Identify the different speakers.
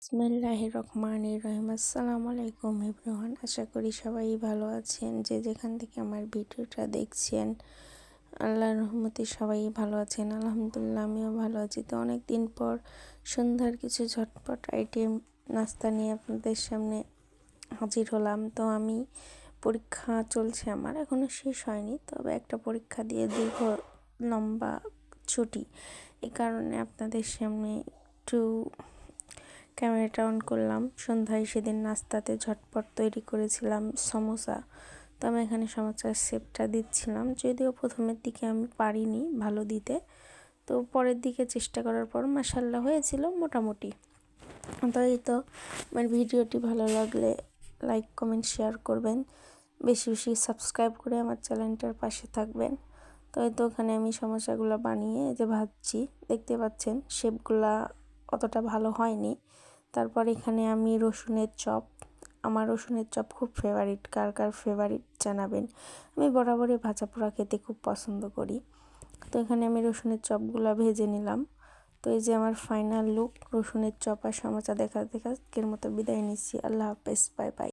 Speaker 1: বিসমিল্লাহির রহমানির রহিম। আসসালামু আলাইকুম এভরিওয়ান। আশা করি সবাই ভালো আছেন। যে যেখান থেকে আমার ভিডিওটা দেখছেন, আল্লাহর রহমতে সবাই ভালো আছেন। আলহামদুলিল্লাহ আমিও ভালো আছি। তো অনেক দিন পর সন্ধ্যার কিছু ঝটপট আইটেম নাস্তা নিয়ে আপনাদের সামনে হাজির হলাম। তো আমি পরীক্ষা চলছে, আমার এখনও শেষ হয়নি, তবে একটা পরীক্ষা দিয়ে দীর্ঘ লম্বা ছুটি, এই কারণে আপনাদের সামনে একটু ক্যামেরাটা অন করলাম। সন্ধ্যায় সেদিন নাস্তাতে ঝটপট তৈরি করেছিলাম সমোসা। তো আমি এখানে সমোসার শেপটা দিচ্ছিলাম, যদিও প্রথমের দিকে আমি পারিনি ভালো দিতে, তো পরের দিকে চেষ্টা করার পর মাশাআল্লাহ হয়েছিল মোটামুটি। তো এই তো আমার ভিডিওটি ভালো লাগলে লাইক কমেন্ট শেয়ার করবেন, বেশি বেশি সাবস্ক্রাইব করে আমার চ্যানেলটার পাশে থাকবেন। তো এই তো ওখানে আমি সমোসাগুলো বানিয়ে যে ভাজছি, দেখতে পাচ্ছেন শেপগুলা অতটা ভালো হয়নি। তারপর এখানে আমি রসুনের চপ, আমার রসুনের চপ খুব ফেভারিট, কার কার ফেভারিট জানাবেন। আমি বরাবরই ভাজা পোড়া খেতে খুব পছন্দ করি। তো এখানে আমি রসুনের চপগুলো ভেজে নিলাম। তো এই যে আমার ফাইনাল লুক, রসুনের চপ আর সমোসা দেখা আজকের মতো বিদায় নিচ্ছি। আল্লাহ হাফেজ, বাই বাই।